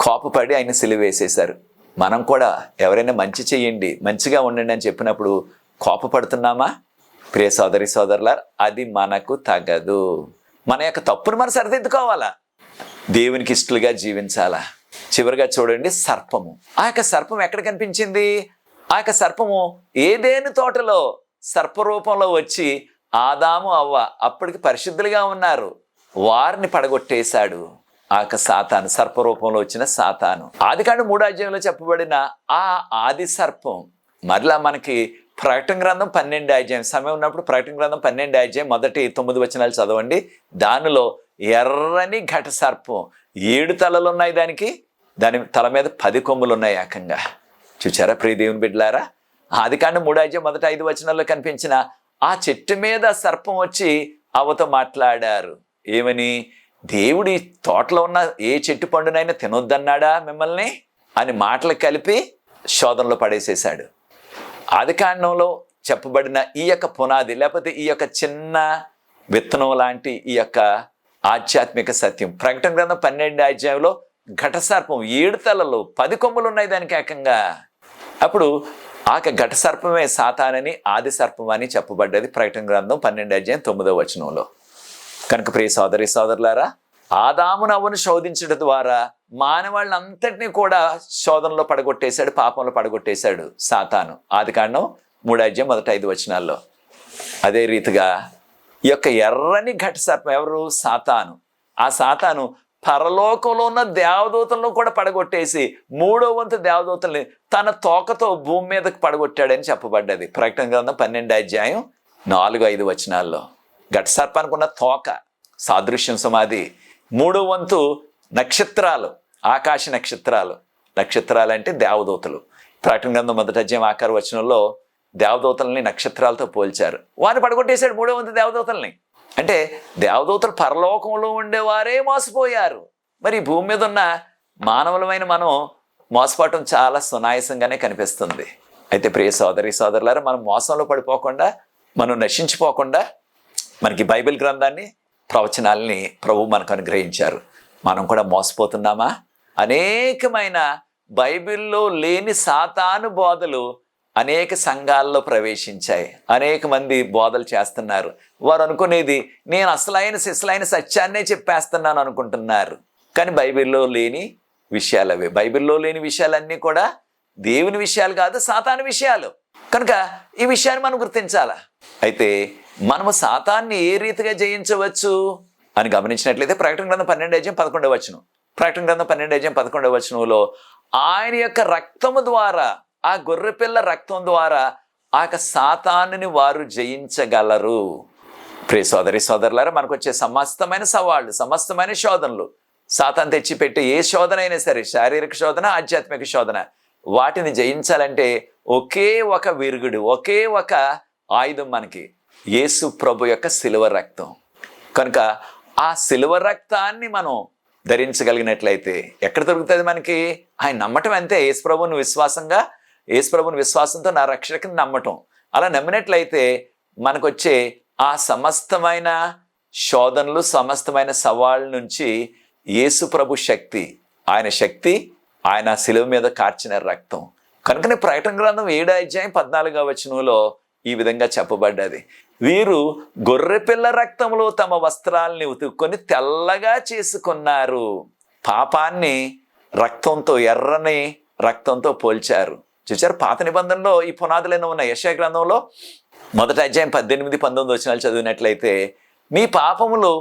కోపపడి ఆయన సిలువ వేసేశారు. మనం కూడా ఎవరైనా మంచి చెయ్యండి, మంచిగా ఉండండి అని చెప్పినప్పుడు కోపపడుతున్నామా? ప్రియ సోదరి సోదరుల, అది మనకు తగదు. మన యొక్క తప్పును మనం సరిదిద్దుకోవాలా, దేవునికి ఇష్టలుగా జీవించాలా. చివరిగా చూడండి, సర్పము. ఆ యొక్క సర్పం ఎక్కడ కనిపించింది? ఆ యొక్క సర్పము ఏదేను తోటలో సర్పరూపంలో వచ్చి ఆదాము అవ్వ అప్పటికి పరిశుద్ధులుగా ఉన్నారు, వారిని పడగొట్టేశాడు. ఆ యొక్క సాతాను, సర్పరూపంలో వచ్చిన సాతాను. ఆదికాండం 3 చెప్పబడిన ఆ ఆది సర్పం మరలా మనకి ప్రకటన గ్రంథం 12 సమయం ఉన్నప్పుడు ప్రకటన గ్రంథం 12 మొదటి 9 చదవండి. దానిలో ఎర్రని ఘట సర్పం, 7 తలలు ఉన్నాయి దానికి, దాని తల మీద 10 కొమ్ములు ఉన్నాయి ఏకంగా. చూచారా ప్రియ దేవుని బిడ్డలారా? ఆదికాండం 3 మొదటి 5 కనిపించిన ఆ చెట్టు మీద సర్పం వచ్చి అవ్వతో మాట్లాడారు. ఏమని? దేవుడి తోటలో ఉన్న ఏ చెట్టు పండునైనా తినొద్దన్నాడా మిమ్మల్ని అని మాటలు కలిపి శోధనలో పడేసేశాడు. ఆదికాండంలో చెప్పబడిన ఈ యొక్క పునాది, లేకపోతే ఈ యొక్క చిన్న విత్తనం లాంటి ఈ యొక్క ఆధ్యాత్మిక సత్యం, ప్రకటన గ్రంథం 12 ఘట సర్పం, 7 తలలు, 10 కొమ్ములు ఉన్నాయి దానికి ఏకంగా. అప్పుడు ఆ ఘట సర్పమే సాతానని, ఆది సర్పం అని చెప్పబడ్డది ప్రకటన గ్రంథం 12 కనుక ప్రియ సోదరి సోదరులారా, ఆదామును అవ్వను శోధించడం ద్వారా మానవాళ్ళంతటినీ కూడా శోధనలో పడగొట్టేశాడు, పాపంలో పడగొట్టేశాడు సాతాను. ఆదికాండం 3 మొదటి 5 అదే రీతిగా ఈ యొక్క ఎర్రని ఘట సర్పం ఎవరు? సాతాను. ఆ సాతాను పరలోకంలో ఉన్న దేవదూతలను కూడా పడగొట్టేసి 3వ వంతు దేవదూతల్ని తన తోకతో భూమి మీదకి పడగొట్టాడని చెప్పబడ్డది ప్రకటన గ్రంథం 12 4-5 ఘట సర్పానికి ఉన్న తోక సాదృశ్యం సమాధి. 3వ వంతు నక్షత్రాలు, ఆకాశ నక్షత్రాలు. నక్షత్రాలు అంటే దేవదూతలు. ప్రకటన గ్రంథం 1 దేవదూతల్ని నక్షత్రాలతో పోల్చారు. వారిని పడగొట్టేశాడు 3వ వంతు దేవదూతల్ని. అంటే దేవదూతలు పరలోకంలో ఉండేవారే మోసపోయారు. మరి భూమి మీద ఉన్న మానవులమైన మనం మోసపోవటం చాలా సునాయాసంగానే కనిపిస్తుంది. అయితే ప్రియ సోదరి సోదరులారా, మనం మోసంలో పడిపోకుండా, మనం నశించిపోకుండా మనకి బైబిల్ గ్రంథాన్ని, ప్రవచనాలని ప్రభు మనకు అనుగ్రహించారు. మనం కూడా మోసపోతున్నామా? అనేకమైన బైబిల్లో లేని సాతాను బోధలు అనేక సంఘాల్లో ప్రవేశించాయి. అనేక మంది బోధలు చేస్తున్నారు. వారు అనుకునేది నేను అసలైన సత్యాన్నే చెప్పేస్తున్నాను అనుకుంటున్నారు. కానీ బైబిల్లో లేని విషయాలు అవి. బైబిల్లో లేని విషయాలన్నీ కూడా దేవుని విషయాలు కాదు, సాతాను విషయాలు. కనుక ఈ విషయాన్ని మనం గుర్తించాలా. అయితే మనము సాతాన్ని ఏ రీతిగా జయించవచ్చు అని గమనించినట్లయితే ప్రకటన గ్రంథం 12:11 ప్రకటన గ్రంథం 12:11 ఆయన యొక్క రక్తము ద్వారా, ఆ గొర్రెపిల్ల రక్తం ద్వారా ఆ యొక్క సాతానుని వారు జయించగలరు. ప్రియ సోదరి సోదరులారా, మనకు వచ్చే సమస్తమైన సవాళ్ళు, సమస్తమైన శోధనలు, సాతాను తెచ్చిపెట్టే ఏ శోధన అయినా సరే, శారీరక శోధన, ఆధ్యాత్మిక శోధన, వాటిని జయించాలంటే ఒకే ఒక విరుగుడు, ఒకే ఒక ఆయుధం మనకి, యేసు ప్రభు యొక్క శిలువ రక్తం. కనుక ఆ శిలువ రక్తాన్ని మనం ధరించగలిగినట్లయితే ఎక్కడ దొరుకుతుంది మనకి? ఆయన నమ్మటం అంతే. యేసు ప్రభుని విశ్వాసంతో నా రక్షకుని నమ్మటం. అలా నమ్మినట్లయితే మనకు వచ్చే ఆ సమస్తమైన శోధనలు, సమస్తమైన సవాళ్ళ నుంచి యేసు ప్రభు శక్తి, ఆయన శిలువ మీద కార్చిన రక్తం. కనుకనే ప్రకటన గ్రంథం 7:14 ఈ విధంగా చెప్పబడ్డది. వీరు గొర్రెపిల్ల రక్తంలో తమ వస్త్రాలని ఉతుక్కొని తెల్లగా చేసుకున్నారు. పాపాన్ని రక్తంతో, ఎర్రని రక్తంతో పోల్చారు. చూచారు, పాత నిబంధనలో ఈ పునాదులైన ఉన్న యెషయా గ్రంథంలో 1:18-19 చదివినట్లయితే, మీ పాపములు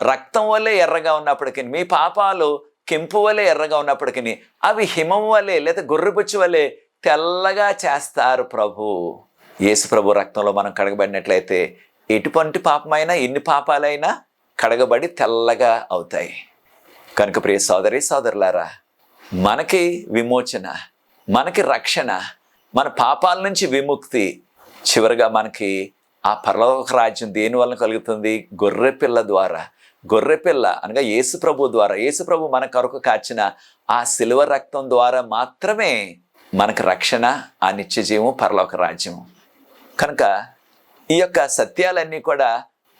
రక్తం వల్లే ఎర్రగా ఉన్నప్పటికీ, మీ పాపాలు కెంపు వలె ఎర్రగా ఉన్నప్పటికీ అవి హిమం వలె లేదా గొర్రెబొచ్చు వలె తెల్లగా చేస్తారు ప్రభు. యేసు ప్రభు రక్తంలో మనం కడగబడినట్లయితే ఎటువంటి పాపమైనా, ఎన్ని పాపాలైనా కడగబడి తెల్లగా అవుతాయి. కనుక ప్రియ సోదరి సోదరులారా, మనకి విమోచన, మనకి రక్షణ, మన పాపాల నుంచి విముక్తి, చివరిగా మనకి ఆ పరలోక రాజ్యం దేని వలన కలుగుతుంది? గొర్రెపిల్ల ద్వారా. గొర్రెపిల్ల అనగా యేసు ప్రభు ద్వారా, యేసు ప్రభు మన కొరకు కాచిన ఆ శిలువ రక్తం ద్వారా మాత్రమే మనకు రక్షణ, ఆ నిత్య జీవం, పరలోక రాజ్యం. కనుక ఈ యొక్క సత్యాలన్నీ కూడా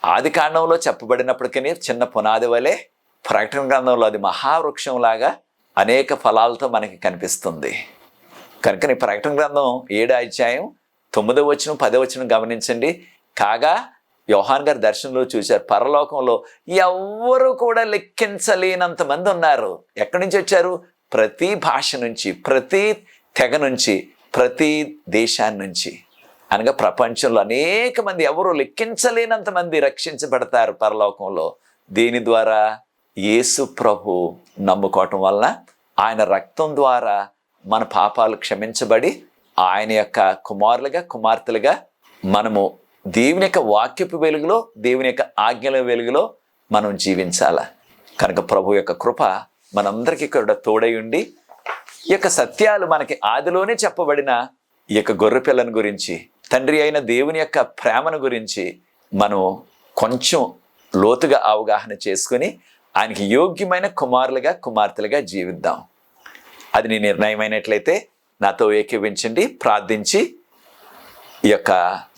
ఆది కాండంలో చెప్పబడినప్పటికీ చిన్న పునాది వలె ప్రకటన గ్రంథంలో అది మహావృక్షంలాగా అనేక ఫలాలతో మనకి కనిపిస్తుంది. కనుక ఈ ప్రకటన గ్రంథం 7:9-10 గమనించండి. కాగా యోహాన్ గారి దర్శనంలో చూశారు, పరలోకంలో ఎవ్వరూ కూడా లెక్కించలేనంత మంది ఉన్నారు. ఎక్కడి నుంచి వచ్చారు? ప్రతి భాష నుంచి, ప్రతి తెగ నుంచి, ప్రతి దేశాన్ని నుంచి. అనగా ప్రపంచంలో అనేక మంది, ఎవరు లెక్కించలేనంత మంది రక్షించబడతారు పరలోకంలో. దీని ద్వారా? యేసు ప్రభు నమ్ముకోవటం వలన, ఆయన రక్తం ద్వారా మన పాపాలు క్షమించబడి ఆయన యొక్క కుమారులుగా, కుమార్తెలుగా మనము దేవుని యొక్క వాక్యపు వెలుగులో, దేవుని యొక్క ఆజ్ఞల వెలుగులో మనం జీవించాల. కనుక ప్రభు యొక్క కృప మనందరికీ కూడా తోడై ఉండి, ఈ యొక్క సత్యాలు మనకి ఆదిలోనే చెప్పబడిన ఈ యొక్క గొర్రెపిల్లను గురించి, తండ్రి అయిన దేవుని యొక్క ప్రేమను గురించి మనం కొంచెం లోతుగా అవగాహన చేసుకుని ఆయనకి యోగ్యమైన కుమారులుగా, కుమార్తెలుగా జీవిద్దాం. అది నీ నిర్ణయమైనట్లయితే నాతో ఏకీవించండి. ప్రార్థించి ఈ యొక్క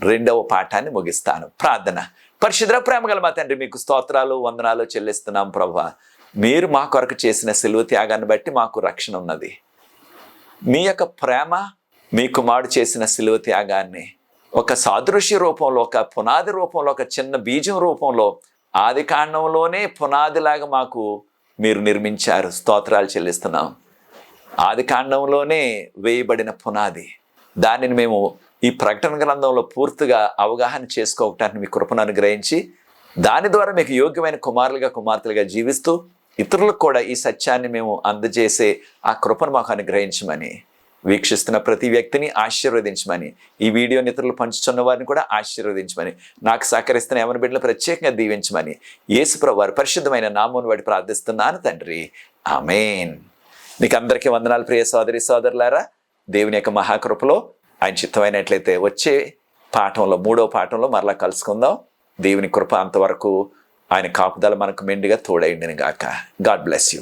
2వ పాఠాన్ని ముగిస్తాను. ప్రార్థన. పరిశుద్ధ ప్రేమగల మా తండ్రి, మీకు స్తోత్రాలు, వందనాలు చెల్లిస్తున్నాం ప్రభువా. మీరు మా కొరకు చేసిన సిలువ త్యాగాన్ని బట్టి మాకు రక్షణ ఉన్నది. మీ యొక్క ప్రేమ, మీ కుమారుడు చేసిన సిలువ త్యాగాన్ని ఒక సాదృశ్య రూపంలో, ఒక పునాది రూపంలో, ఒక చిన్న బీజం రూపంలో ఆది కాండంలోనే పునాదిలాగా మాకు మీరు నిర్మించారు. స్తోత్రాలు చెల్లిస్తున్నాం. ఆది కాండంలోనే వేయబడిన పునాది, దానిని మేము ఈ ప్రకటన గ్రంథంలో పూర్తిగా అవగాహన చేసుకోవటానికి మీ కృపను అనుగ్రహించి, దాని ద్వారా మీకు యోగ్యమైన కుమారులుగా, కుమార్తెలుగా జీవిస్తూ ఇతరులకు కూడా ఈ సత్యాన్ని మేము అందజేసే ఆ కృపను మాకు అనుగ్రహించమని, వీక్షిస్తున్న ప్రతి వ్యక్తిని ఆశీర్వదించమని, ఈ వీడియోని ఇతరులు పంచుతున్న వారిని కూడా ఆశీర్వదించమని, నాకు సహకరిస్తున్న యవన బిడ్డలు ప్రత్యేకంగా దీవించమని యేసు ప్రభువు వారి పరిశుద్ధమైన నామమును బట్టి ప్రార్థిస్తున్నాను తండ్రి. ఆమేన్. మీకు అందరికీ వందనాలు ప్రియ సోదరి సోదరులారా. దేవుని యొక్క మహాకృపలో ఆయన చిత్తమైనట్లయితే వచ్చే పాఠంలో, 3వ పాఠంలో మరలా కలుసుకుందాం. దేవుని కృప అంతవరకు ఆయన కాపుదల మనకు మెండుగా తోడైండును గాక. God bless you.